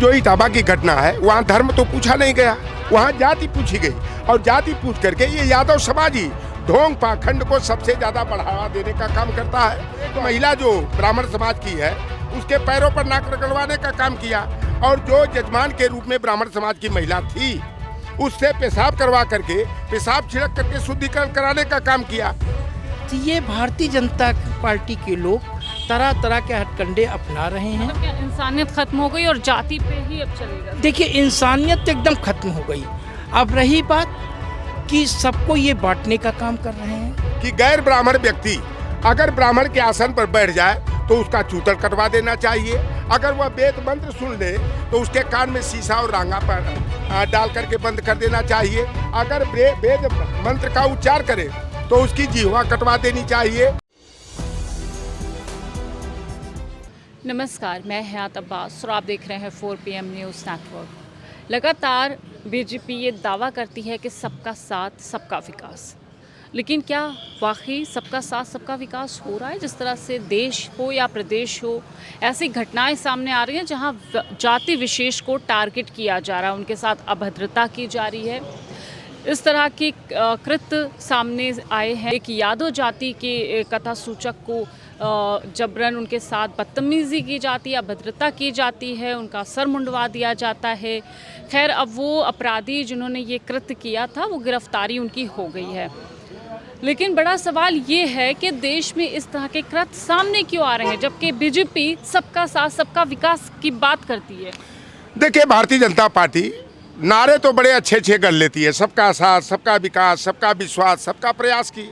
जो इटावा की घटना है वहाँ धर्म तो पूछा नहीं गया, वहाँ जाति पूछी गई और जाति पूछ करके ये यादव समाज ही ढोंग पाखंड को सबसे ज्यादा बढ़ावा देने का काम करता है। एक महिला जो ब्राह्मण समाज की है उसके पैरों पर नाक रगड़वाने का काम किया और जो जजमान के रूप में ब्राह्मण समाज की महिला थी उससे पेशाब करवा करके पेशाब छिड़क करके शुद्धिकरण कराने का काम किया। तो ये भारतीय जनता पार्टी के लोग तरह तरह के हथकंडे अपना रहे हैं। मतलब क्या इंसानियत खत्म हो गई और जाति पे ही अब चलेगा? देखिए, इंसानियत एकदम खत्म हो गई। अब रही बात कि सबको ये बांटने का काम कर रहे हैं कि गैर ब्राह्मण व्यक्ति अगर ब्राह्मण के आसन पर बैठ जाए तो उसका चूतर कटवा देना चाहिए। अगर वह वेद मंत्र सुन ले तो उसके कान में शीशा और रांगा पर डाल करके बंद कर देना चाहिए। अगर वेद मंत्र का उच्चार करे तो उसकी जीवा कटवा देनी चाहिए। नमस्कार, मैं हयात अब्बास और आप देख रहे हैं 4 PM न्यूज़ नेटवर्क। लगातार बीजेपी ये दावा करती है कि सबका साथ सबका विकास, लेकिन क्या वाकई सबका साथ सबका विकास हो रहा है? जिस तरह से देश हो या प्रदेश हो, ऐसी घटनाएं सामने आ रही हैं जहां जाति विशेष को टारगेट किया जा रहा है, उनके साथ अभद्रता की जा रही है। इस तरह के कृत्य सामने आए हैं। एक यादव जाति के कथा सूचक को जबरन उनके साथ बदतमीज़ी की जाती है, अभद्रता की जाती है, उनका सर मुंडवा दिया जाता है। खैर, अब वो अपराधी जिन्होंने ये कृत्य किया था वो गिरफ्तारी उनकी हो गई है, लेकिन बड़ा सवाल ये है कि देश में इस तरह के कृत्य सामने क्यों आ रहे हैं जबकि बीजेपी सबका साथ सबका विकास की बात करती है। देखिए, भारतीय जनता पार्टी नारे तो बड़े अच्छे अच्छे कर लेती है, सबका साथ सबका विकास, सबका विश्वास, सबका प्रयास की,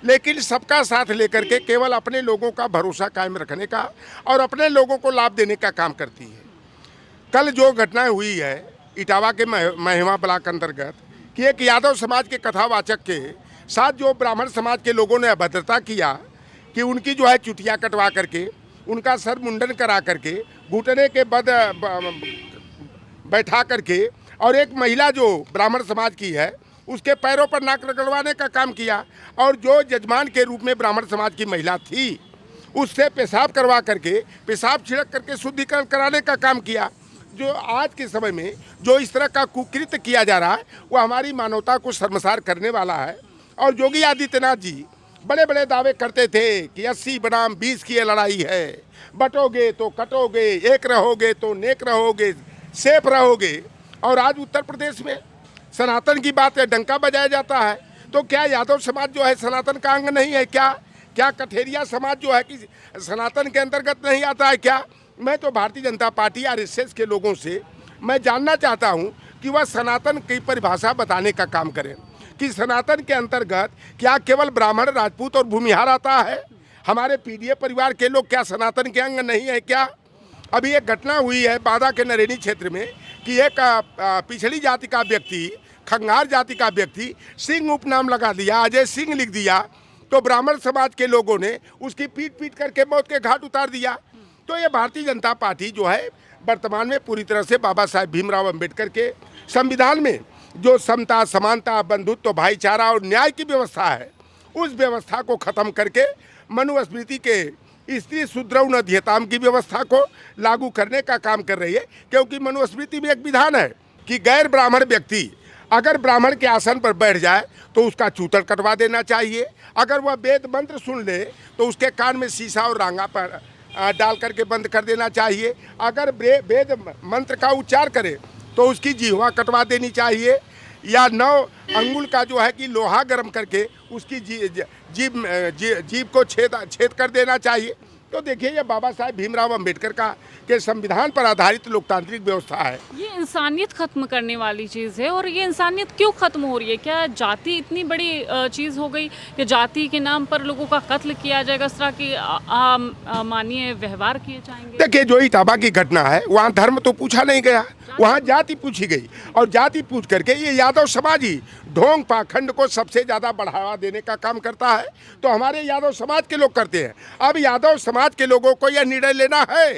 लेकिन सबका साथ लेकर के केवल अपने लोगों का भरोसा कायम रखने का और अपने लोगों को लाभ देने का काम करती है। कल जो घटना हुई है इटावा के महिमा ब्लॉक अंतर्गत कि एक यादव समाज के कथावाचक के साथ जो ब्राह्मण समाज के लोगों ने अभद्रता किया कि उनकी जो है चुटिया कटवा करके उनका सर मुंडन करा करके घुटने के बद बैठा करके और एक महिला जो ब्राह्मण समाज की है उसके पैरों पर नाक रगड़वाने का काम किया और जो जजमान के रूप में ब्राह्मण समाज की महिला थी उससे पेशाब करवा करके पेशाब छिड़क करके शुद्धिकरण कराने का काम किया। जो आज के समय में जो इस तरह का कुकृत्य किया जा रहा है वो हमारी मानवता को शर्मसार करने वाला है। और योगी आदित्यनाथ जी बड़े बड़े दावे करते थे कि 80 बनाम 20 की ये लड़ाई है, बटोगे तो कटोगे, एक रहोगे तो नेक रहोगे, सेफ रहोगे। और आज उत्तर प्रदेश में सनातन की बात है, डंका बजाया जाता है। तो क्या यादव समाज जो है सनातन का अंग नहीं है क्या? क्या कठेरिया समाज जो है कि सनातन के अंतर्गत नहीं आता है क्या? मैं तो भारतीय जनता पार्टी RSS के लोगों से मैं जानना चाहता हूं कि वह सनातन की परिभाषा बताने का काम करें कि सनातन के अंतर्गत क्या केवल ब्राह्मण, राजपूत और भूमिहार आता है? हमारे PDA परिवार के लोग क्या सनातन के अंग नहीं है क्या? अभी एक घटना हुई है बादा के नरेनी क्षेत्र में कि एक पिछड़ी जाति का व्यक्ति, खंगार जाति का व्यक्ति सिंह उपनाम लगा दिया, अजय सिंह लिख दिया, तो ब्राह्मण समाज के लोगों ने उसकी पीट पीट करके मौत के घाट उतार दिया। तो ये भारतीय जनता पार्टी जो है वर्तमान में पूरी तरह से बाबा साहेब भीमराव अंबेडकर के संविधान में जो समता, समानता, बंधुत्व, भाईचारा और न्याय की व्यवस्था है उस व्यवस्था को खत्म करके मनुस्मृति के स्त्री सुद्रव अध्यताम की व्यवस्था को लागू करने का काम कर रही है। क्योंकि मनुस्मृति में एक विधान है कि गैर ब्राह्मण व्यक्ति अगर ब्राह्मण के आसन पर बैठ जाए तो उसका चूतर कटवा देना चाहिए। अगर वह वेद मंत्र सुन ले तो उसके कान में शीशा और रांगा पर डाल करके बंद कर देना चाहिए। अगर वेद मंत्र का उच्चार करे तो उसकी जीवा कटवा देनी चाहिए, या 9 अंगुल का जो है कि लोहा गर्म करके उसकी जीभ को छेद कर देना चाहिए। तो देखिए, ये बाबा साहेब भीमराव अंबेडकर का के संविधान पर आधारित लोकतांत्रिक व्यवस्था है। ये इंसानियत खत्म करने वाली चीज़ है। और ये इंसानियत क्यों खत्म हो रही है? क्या जाति इतनी बड़ी चीज़ हो गई कि जाति के नाम पर लोगों का कत्ल किया जाएगा, इस तरह की माननीय व्यवहार किए जाएंगे? देखिए, जो इटावा की घटना है वहाँ धर्म तो पूछा नहीं गया, वहाँ जाति पूछी गई और जाति पूछ करके ये यादव समाज ही ढोंग पाखंड को सबसे ज़्यादा बढ़ावा देने का काम करता है। तो हमारे यादव समाज के लोग करते हैं। अब यादव समाज के लोगों को यह निर्णय लेना है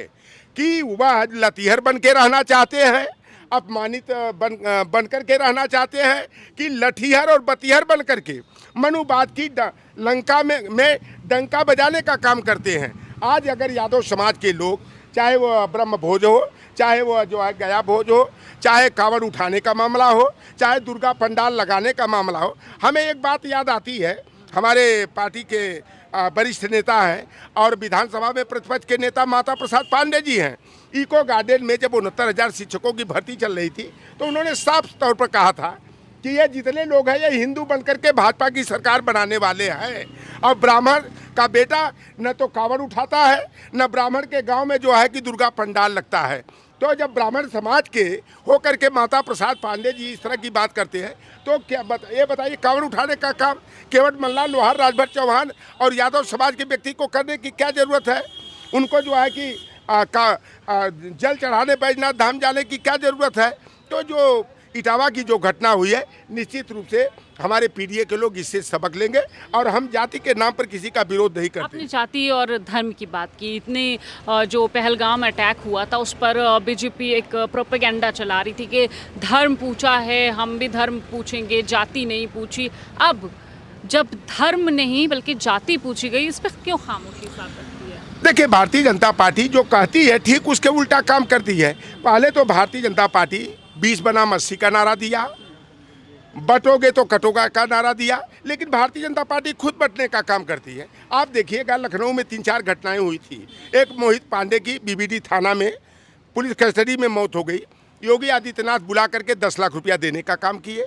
कि वह लतीहर बन के रहना चाहते हैं, अपमानित बन करके रहना चाहते हैं, कि लठीहर और बतीहर बन करके मनुवाद की लंका में डंका बजाने का काम करते हैं। आज अगर यादव समाज के लोग, चाहे वो ब्रह्म भोज हो, चाहे वो जो है गया भोज हो, चाहे कांवड़ उठाने का मामला हो, चाहे दुर्गा पंडाल लगाने का मामला हो। हमें एक बात याद आती है, हमारे पार्टी के वरिष्ठ नेता हैं और विधानसभा में प्रतिपक्ष के नेता माता प्रसाद पांडे जी हैं। इको गार्डन में जब 69,000 शिक्षकों की भर्ती चल रही थी तो उन्होंने साफ तौर पर कहा था कि ये जितने लोग हैं ये हिंदू बनकर के भाजपा की सरकार बनाने वाले हैं। और ब्राह्मण का बेटा न तो कांवड़ उठाता है, न ब्राह्मण के गांव में जो है कि दुर्गा पंडाल लगता है। तो जब ब्राह्मण समाज के होकर के माता प्रसाद पांडे जी इस तरह की बात करते हैं तो क्या ये बताइए, कांवड़ उठाने का काम केवट मल्लाह लोहार, राजभर चौहान और यादव समाज के व्यक्ति को करने की क्या ज़रूरत है? उनको जो है कि जल चढ़ाने बैजनाथ धाम जाने की क्या ज़रूरत है? तो जो इटावा की जो घटना हुई है, निश्चित रूप से हमारे पीडीए के लोग इससे सबक लेंगे और हम जाति के नाम पर किसी का विरोध नहीं करते। आपने जाति और धर्म की बात की, इतने जो पहलगाम अटैक हुआ था उस पर बीजेपी एक प्रोपेगेंडा चला रही थी कि धर्म पूछा है, हम भी धर्म पूछेंगे, जाति नहीं पूछी। अब जब धर्म नहीं बल्कि जाति पूछी गई, इस पर क्यों खामोशी साफ करती है? देखिए, भारतीय जनता पार्टी जो कहती है ठीक उसके उल्टा काम करती है। पहले तो भारतीय जनता पार्टी 20 बनाम 80 का नारा दिया, बटोगे तो कटोगा का नारा दिया, लेकिन भारतीय जनता पार्टी खुद बटने का काम करती है। आप देखिएगा, लखनऊ में 3-4 घटनाएं हुई थी। एक मोहित पांडे की बीबीडी थाना में पुलिस कस्टडी में मौत हो गई। योगी आदित्यनाथ बुला करके 10 लाख रुपया देने का काम किए।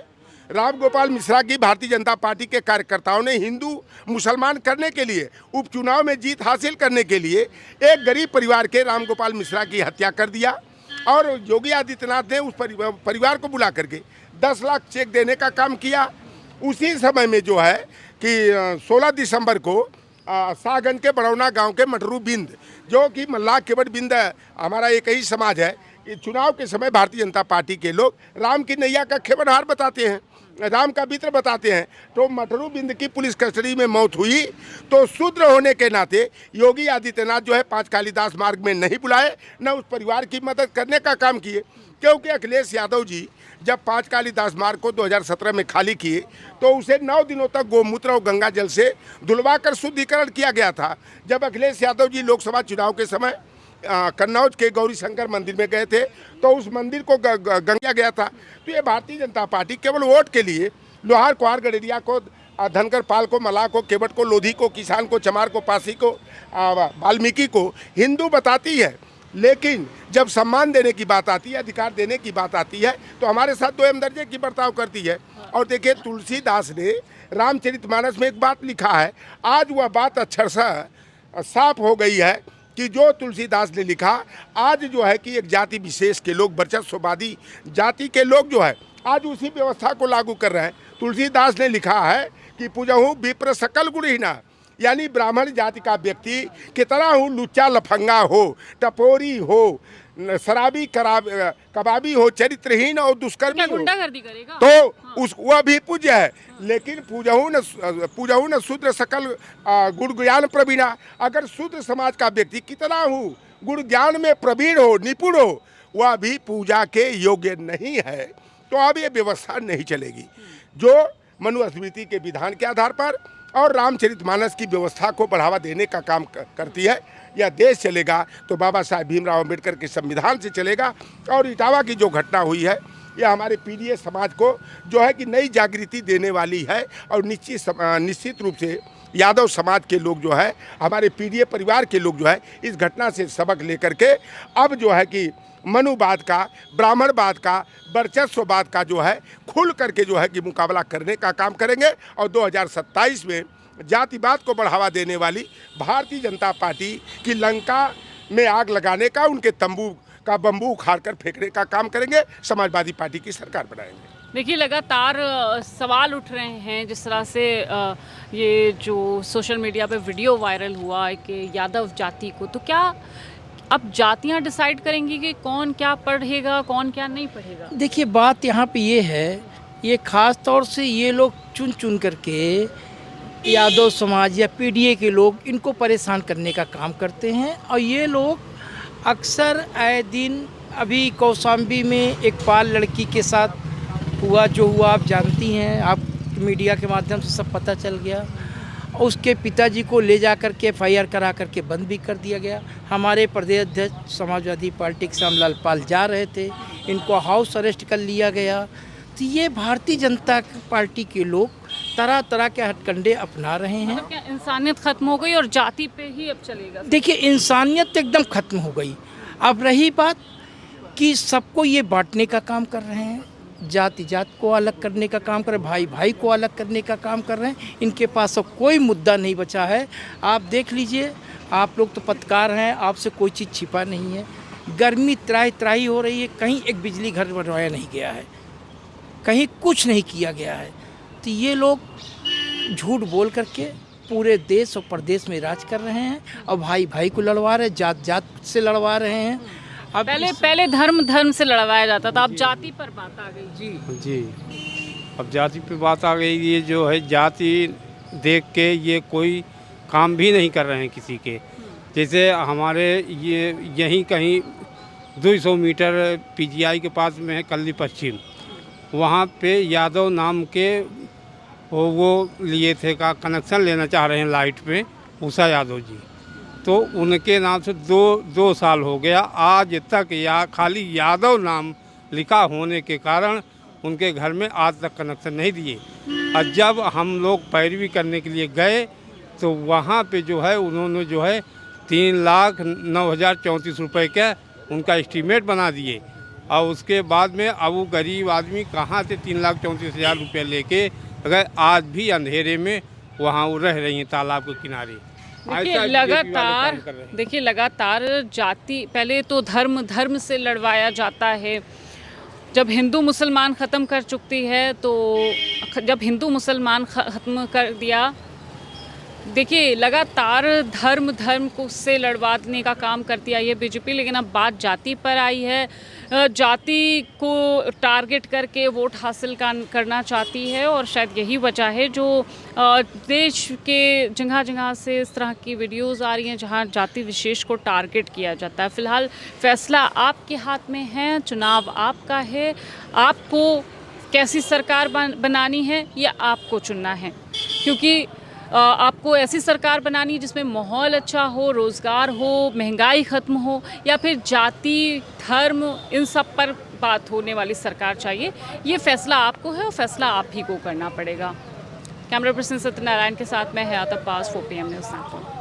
राम गोपाल मिश्रा की भारतीय जनता पार्टी के कार्यकर्ताओं ने हिंदू मुसलमान करने के लिए, उपचुनाव में जीत हासिल करने के लिए एक गरीब परिवार के राम गोपाल मिश्रा की हत्या कर दिया और योगी आदित्यनाथ ने उस परिवार को बुला करके 10 लाख चेक देने का काम किया। उसी समय में जो है कि 16 दिसंबर को शाहगंज के बड़ौना गांव के मटरू बिंद, जो कि मल्लाह केवट बिंद हमारा एक ही समाज है, चुनाव के समय भारतीय जनता पार्टी के लोग राम की नैया का खेवनहार बताते हैं, राम का मित्र बताते हैं। तो मटरू बिंद की पुलिस कस्टडी में मौत हुई तो शूद्र होने के नाते योगी आदित्यनाथ जो है 5 कालिदास मार्ग में नहीं बुलाए, न उस परिवार की मदद करने का काम किए। क्योंकि अखिलेश यादव जी जब 5 कालिदास मार्ग को 2017 में खाली किए तो उसे 9 दिनों तक गोमूत्र और गंगा जल से धुलवा कर शुद्धिकरण किया गया था। जब अखिलेश यादव जी लोकसभा चुनाव के समय कन्नौज के गौरी शंकर मंदिर में गए थे तो उस मंदिर को गंगा गया था। तो ये भारतीय जनता पार्टी केवल वोट के लिए लोहार कुहार गडेरिया को, धनकर पाल को, मलाह को, केवट को, लोधी को, किसान को, चमार को, पासी को, वाल्मीकि को हिंदू बताती है, लेकिन जब सम्मान देने की बात आती है, अधिकार देने की बात आती है तो हमारे साथ 2 दर्जे की बर्ताव करती है। और देखिए, तुलसीदास ने रामचरितमानस में एक बात लिखा है, आज वह बात अक्षरशः साफ हो गई है कि जो तुलसीदास ने लिखा, आज जो है कि एक जाति विशेष के लोग, वर्चस्ववादी जाति के लोग जो है आज उसी व्यवस्था को लागू कर रहे हैं। तुलसीदास ने लिखा है कि पूजहु विप्र सकल गुणहीना, यानी ब्राह्मण जाति का व्यक्ति कितना हो, लुच्चा लफंगा हो, टपोरी हो, शराबी कबाबी हो, चरित्रहीन और दुष्कर्मी हो, गुंडागर्दी करेगा तो उस वह भी पूज्य है। लेकिन पूजहु न शूद्र सकल गुण ज्ञान प्रवीणा, अगर शूद्र समाज का व्यक्ति कितना हो गुण ज्ञान में प्रवीण हो, निपुण हो, वह भी पूजा के योग्य नहीं है। तो अब ये व्यवस्था नहीं चलेगी जो मनुस्मृति के विधान के आधार पर और रामचरितमानस की व्यवस्था को बढ़ावा देने का काम करती है। यह देश चलेगा तो बाबा साहेब भीमराव अम्बेडकर के संविधान से चलेगा। और इटावा की जो घटना हुई है यह हमारे पीडीए समाज को जो है कि नई जागृति देने वाली है। और निश्चित रूप से यादव समाज के लोग जो है, हमारे पीडीए परिवार के लोग जो है, इस घटना से सबक लेकर के अब जो है कि मनुवाद का, ब्राह्मणवाद का, वर्चस्ववाद का जो है खुल करके जो है कि मुकाबला करने का काम करेंगे। और 2027 में जातिवाद को बढ़ावा देने वाली भारतीय जनता पार्टी की लंका में आग लगाने का, उनके तंबू का बम्बू उखाड़ कर फेंकने का काम करेंगे। समाजवादी पार्टी की सरकार बनाएंगे। देखिए, लगातार सवाल उठ रहे हैं जिस तरह से ये जो सोशल मीडिया पे वीडियो वायरल हुआ कि यादव जाति को, तो क्या अब जातियां डिसाइड करेंगी कि कौन क्या पढ़ेगा, कौन क्या नहीं पढ़ेगा? देखिए, बात यहाँ पे ये है, ये ख़ास तौर से ये लोग चुन चुन करके यादव समाज या पीडीए के लोग इनको परेशान करने का काम करते हैं। और ये लोग अक्सर आए दिन, अभी कौशाम्बी में एक पाल लड़की के साथ हुआ जो हुआ आप जानती हैं, आप मीडिया के माध्यम से सब पता चल गया। उसके पिताजी को ले जा कर के FIR करा करके बंद भी कर दिया गया। हमारे प्रदेश अध्यक्ष समाजवादी पार्टी के श्यामलाल पाल जा रहे थे, इनको हाउस अरेस्ट कर लिया गया। तो ये भारतीय जनता पार्टी के लोग तरह तरह के हथकंडे अपना रहे हैं। मतलब क्या इंसानियत खत्म हो गई और जाति पे ही अब चलेगा? देखिए, इंसानियत एकदम ख़त्म हो गई। अब रही बात कि सबको ये बांटने का काम कर रहे हैं, जाति जात को अलग करने का काम कर रहे हैं, भाई भाई को अलग करने का काम कर रहे हैं। इनके पास अब कोई मुद्दा नहीं बचा है। आप देख लीजिए, आप लोग तो पत्रकार हैं, आपसे कोई चीज़ छिपा नहीं है। गर्मी त्राही त्राही हो रही है, कहीं एक बिजली घर बनवाया नहीं गया है, कहीं कुछ नहीं किया गया है। तो ये लोग झूठ बोल करके पूरे देश और प्रदेश में राज कर रहे हैं और भाई भाई को लड़वा रहे हैं, जात जात से लड़वा रहे हैं। अब पहले धर्म से लड़वाया जाता था, अब जाति पर बात आ गई। जी, अब जाति पे बात आ गई। ये जो है जाति देख के ये कोई काम भी नहीं कर रहे हैं किसी के। जैसे हमारे ये यहीं कहीं 200 मीटर PGI के पास में है कल्ली पश्चिम, वहाँ पे यादव नाम के वो लिए थे का कनेक्शन लेना चाह रहे हैं लाइट पे, उषा यादव जी। तो उनके नाम से दो साल हो गया, आज तक या खाली यादव नाम लिखा होने के कारण उनके घर में आज तक कनेक्शन नहीं दिए। और जब हम लोग पैरवी करने के लिए गए तो वहाँ पे जो है उन्होंने जो है 3,09,034 रुपये का उनका एस्टीमेट बना दिए। और उसके बाद में अब वो गरीब आदमी कहाँ से 3,34,000 रुपये लेके अगर आज भी अंधेरे में वहाँ वो रह रही हैं तालाब के किनारे। देखिए लगातार जाति, पहले तो धर्म से लड़वाया जाता है। जब हिंदू मुसलमान ख़त्म कर चुकती है, तो जब हिंदू मुसलमान ख़त्म कर दिया, देखिए लगातार धर्म को से लड़वाने का काम करती आई है बीजेपी। लेकिन अब बात जाति पर आई है, जाति को टारगेट करके वोट हासिल करना चाहती है। और शायद यही वजह है जो देश के जगह जगह से इस तरह की वीडियोस आ रही हैं जहां जाति विशेष को टारगेट किया जाता है। फ़िलहाल फैसला आपके हाथ में है, चुनाव आपका है, आपको कैसी सरकार बनानी है ये आपको चुनना है। क्योंकि आपको ऐसी सरकार बनानी है जिसमें माहौल अच्छा हो, रोज़गार हो, महंगाई ख़त्म हो, या फिर जाति धर्म इन सब पर बात होने वाली सरकार चाहिए। ये फ़ैसला आपको है और फ़ैसला आप ही को करना पड़ेगा। कैमरा पर्सन सत्यनारायण के साथ मैं हयात अब्बास, 4 PM न्यूज़ नागपुर।